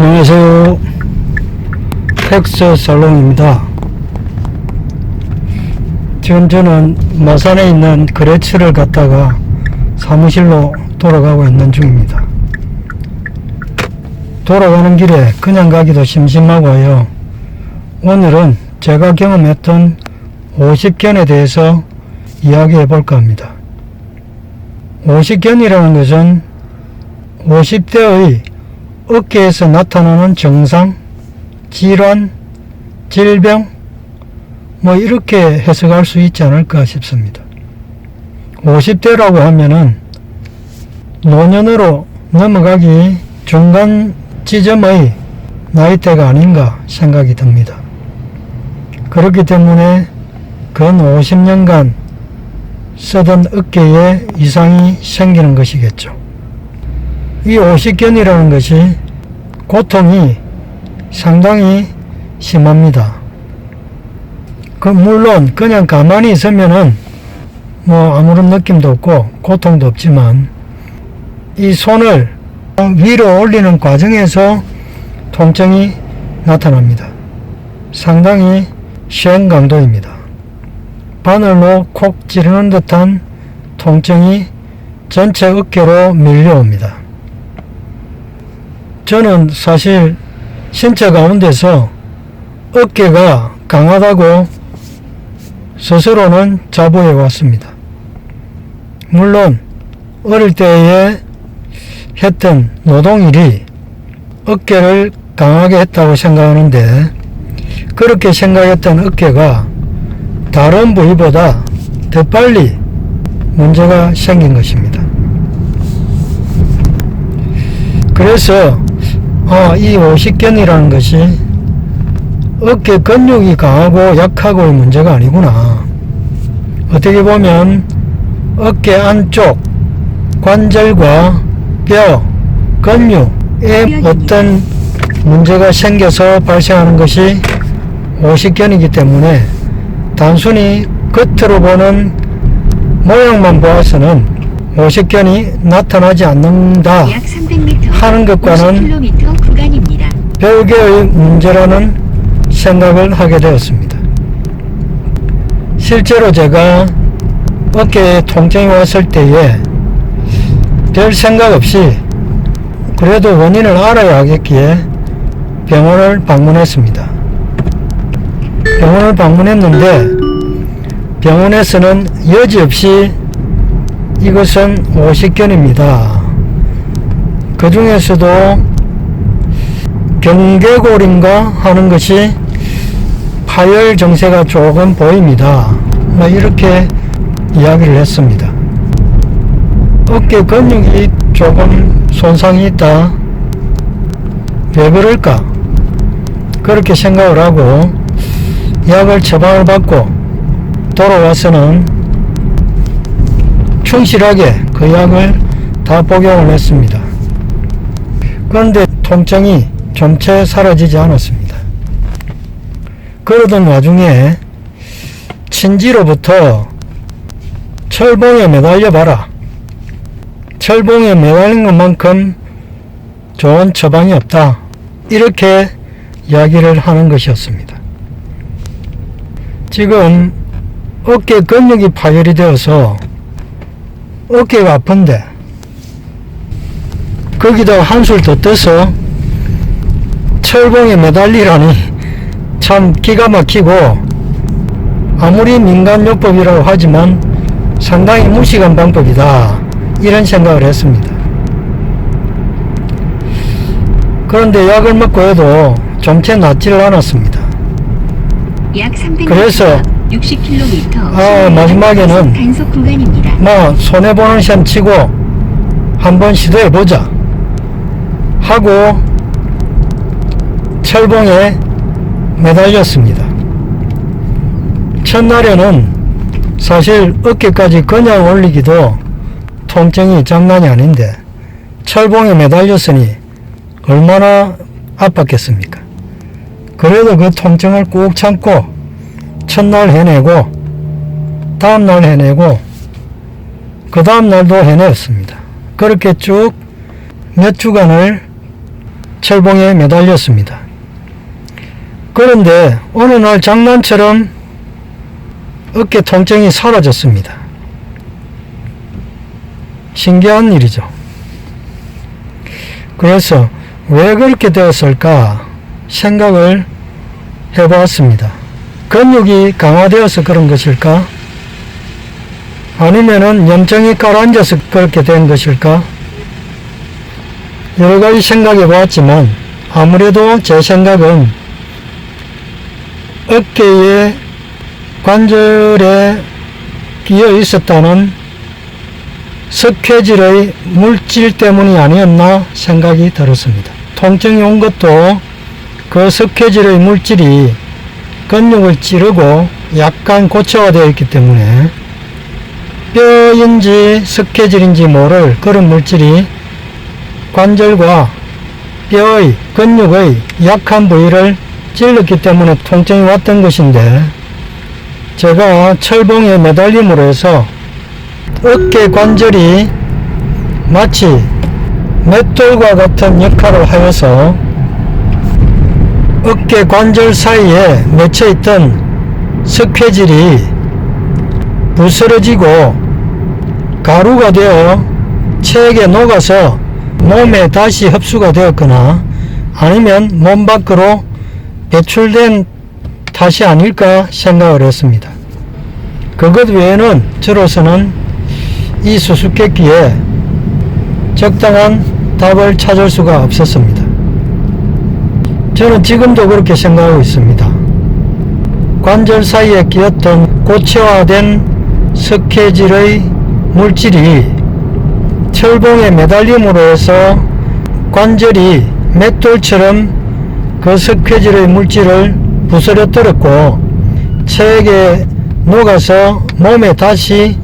안녕하세요. 텍스살롱입니다. 지금 저는 마산에 있는 거래처를 갔다가 사무실로 돌아가고 있는 중입니다. 돌아가는 길에 그냥 가기도 심심하고요. 오늘은 제가 경험했던 50견에 대해서 이야기해 볼까 합니다. 50견이라는 것은 50대의 어깨에서 나타나는 증상, 질환, 질병, 이렇게 해석할 수 있지 않을까 싶습니다. 50대라고 하면은 노년으로 넘어가기 중간 지점의 나이대가 아닌가 생각이 듭니다. 그렇기 때문에 근 50년간 쓰던 어깨에 이상이 생기는 것이겠죠. 이 50견이라는 것이 고통이 상당히 심합니다. 물론 그냥 가만히 있으면은 아무런 느낌도 없고 고통도 없지만 이 손을 위로 올리는 과정에서 통증이 나타납니다. 상당히 센 강도입니다. 바늘로 콕 찌르는 듯한 통증이 전체 어깨로 밀려옵니다. 저는 사실 신체 가운데서 어깨가 강하다고 스스로는 자부해 왔습니다. 물론 어릴 때에 했던 노동일이 어깨를 강하게 했다고 생각하는데, 그렇게 생각했던 어깨가 다른 부위보다 더 빨리 문제가 생긴 것입니다. 그래서 이 50견이라는 것이 어깨 근육이 강하고 약하고의 문제가 아니구나. 어떻게 보면 어깨 안쪽 관절과 뼈, 근육에 어떤 문제가 생겨서 발생하는 것이 50견이기 때문에 단순히 겉으로 보는 모양만 보아서는 50견이 나타나지 않는다 하는 것과는 별개의 문제라는 생각을 하게 되었습니다. 실제로 제가 어깨에 통증이 왔을 때에 별 생각 없이 그래도 원인을 알아야 하겠기에 병원을 방문했습니다. 병원을 방문했는데 병원에서는 여지없이 이것은 50견입니다. 그 중에서도 경계골인가 하는 것이 파열 증세가 조금 보입니다. 이렇게 이야기를 했습니다. 어깨 근육이 조금 손상이 있다. 왜 그럴까? 그렇게 생각을 하고 약을 처방을 받고 돌아와서는 충실하게 그 약을 다 복용을 했습니다. 그런데 통증이 좀채 사라지지 않았습니다. 그러던 와중에 친지로부터 철봉에 매달려 봐라. 철봉에 매달린 것만큼 좋은 처방이 없다. 이렇게 이야기를 하는 것이었습니다. 지금 어깨 근육이 파열이 되어서 어깨가 아픈데 거기다 한술 더 떠서 철봉에 매달리라니 참 기가 막히고, 아무리 민간요법이라고 하지만 상당히 무식한 방법이다, 이런 생각을 했습니다. 그런데 약을 먹고 해도 좀채 낫지를 않았습니다. 약 300m, 그래서 60km 마지막에는 단속 구간입니다. 손해보는 셈 치고 한번 시도해보자 하고 철봉에 매달렸습니다. 첫날에는 사실 어깨까지 그냥 올리기도 통증이 장난이 아닌데 철봉에 매달렸으니 얼마나 아팠겠습니까? 그래도 그 통증을 꾹 참고 첫날 해내고 다음날 해내고 그 다음날도 해냈습니다. 그렇게 쭉 몇 주간을 철봉에 매달렸습니다. 그런데 어느 날 장난처럼 어깨 통증이 사라졌습니다. 신기한 일이죠. 그래서 왜 그렇게 되었을까 생각을 해보았습니다. 근육이 강화되어서 그런 것일까? 아니면은 염증이 가라앉아서 그렇게 된 것일까? 여러 가지 생각해 보았지만 아무래도 제 생각은 어깨의 관절에 끼어 있었다는 석회질의 물질 때문이 아니었나 생각이 들었습니다. 통증이 온 것도 그 석회질의 물질이 근육을 찌르고 약간 고체화되어 있기 때문에 뼈인지 석회질인지 모를 그런 물질이 관절과 뼈의 근육의 약한 부위를 찔렀기 때문에 통증이 왔던 것인데, 제가 철봉에 매달림으로 해서 어깨 관절이 마치 맷돌과 같은 역할을 하여서 어깨 관절 사이에 맺혀 있던 석회질이 부스러지고 가루가 되어 체액에 녹아서 몸에 다시 흡수가 되었거나 아니면 몸 밖으로 배출된 탓이 아닐까 생각을 했습니다. 그것 외에는 저로서는 이 수수께끼에 적당한 답을 찾을 수가 없었습니다. 저는 지금도 그렇게 생각하고 있습니다. 관절 사이에 끼었던 고체화된 석회질의 물질이 철봉에 매달림으로 해서 관절이 맷돌처럼 그 석회질의 물질을 부스러뜨렸고 체액에 녹아서 몸에 다시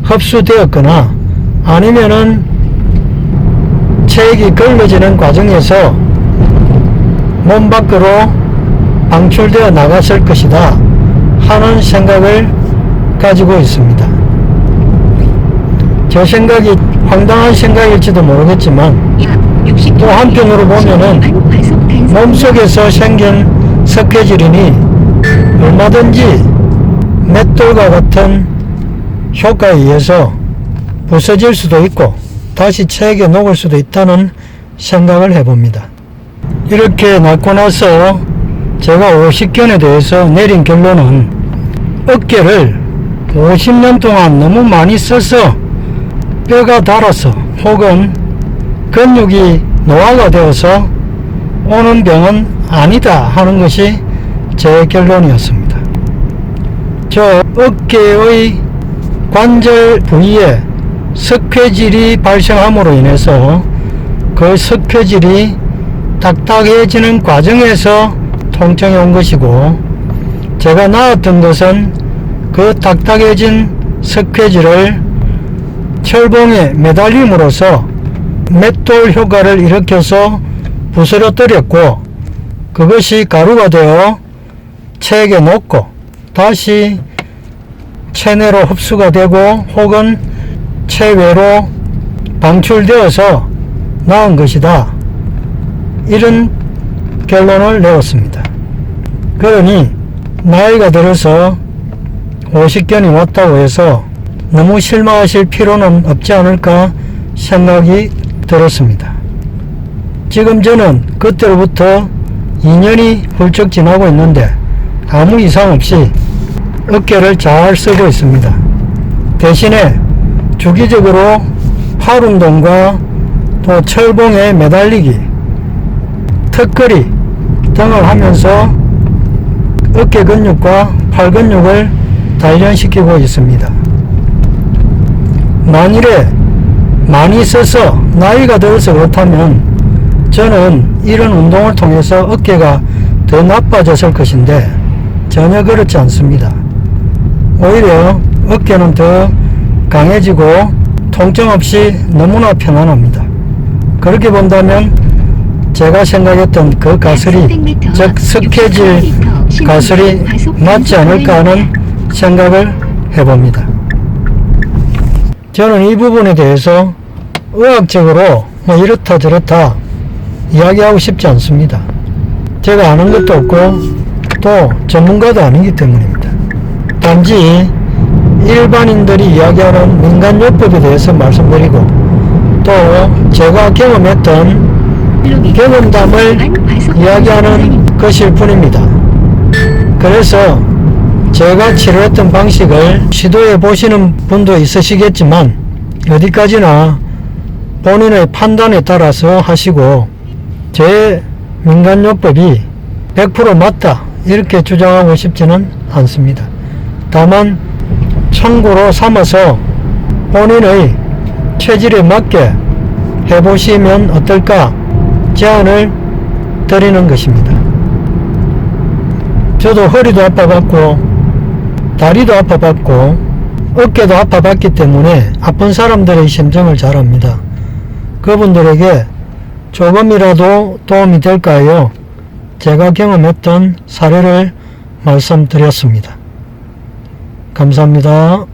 흡수되었거나 아니면은 체액이 걸러지는 과정에서 몸 밖으로 방출되어 나갔을 것이다 하는 생각을 가지고 있습니다. 제 생각이 황당한 생각일지도 모르겠지만 또 한편으로 보면은 몸속에서 생긴 석회질이니 얼마든지 맷돌과 같은 효과에 의해서 부서질 수도 있고 다시 체액에 녹을 수도 있다는 생각을 해봅니다. 이렇게 낳고 나서 제가 50견에 대해서 내린 결론은 어깨를 50년 동안 너무 많이 써서 뼈가 닳아서 혹은 근육이 노화가 되어서 오는 병은 아니다 하는 것이 제 결론이었습니다. 저 어깨의 관절 부위에 석회질이 발생함으로 인해서 그 석회질이 딱딱해지는 과정에서 통증이 온 것이고, 제가 나았던 것은 그 딱딱해진 석회질을 철봉에 매달림으로써 맷돌 효과를 일으켜서 부스러뜨렸고, 그것이 가루가 되어 체액에 녹고 다시 체내로 흡수가 되고 혹은 체외로 방출되어서 나은 것이다, 이런 결론을 내었습니다. 그러니 나이가 들어서 50견이 왔다고 해서 너무 실망하실 필요는 없지 않을까 생각이 들었습니다. 지금 저는 그때로부터 2년이 훌쩍 지나고 있는데 아무 이상 없이 어깨를 잘 쓰고 있습니다. 대신에 주기적으로 팔 운동과 또 철봉에 매달리기, 턱걸이 등을 하면서 어깨 근육과 팔 근육을 단련시키고 있습니다. 만일에 많이 써서 나이가 들어서 그렇다면 저는 이런 운동을 통해서 어깨가 더 나빠졌을 것인데 전혀 그렇지 않습니다. 오히려 어깨는 더 강해지고 통증 없이 너무나 편안합니다. 그렇게 본다면 제가 생각했던 그 가설이, 즉 석회질 가설이 맞지 않을까 하는 생각을 해봅니다. 저는 이 부분에 대해서 의학적으로 이렇다 저렇다 이야기하고 싶지 않습니다. 제가 아는 것도 없고 또 전문가도 아니기 때문입니다. 단지 일반인들이 이야기하는 민간요법에 대해서 말씀드리고 또 제가 경험했던 경험담을 이야기하는 것일 뿐입니다. 그래서 제가 치료했던 방식을 시도해 보시는 분도 있으시겠지만 어디까지나 본인의 판단에 따라서 하시고 제 민간요법이 100% 맞다 이렇게 주장하고 싶지는 않습니다. 다만 참고로 삼아서 본인의 체질에 맞게 해보시면 어떨까 제안을 드리는 것입니다. 저도 허리도 아파봤고 다리도 아파봤고 어깨도 아파봤기 때문에 아픈 사람들의 심정을 잘 압니다. 그분들에게 조금이라도 도움이 될까요? 제가 경험했던 사례를 말씀드렸습니다. 감사합니다.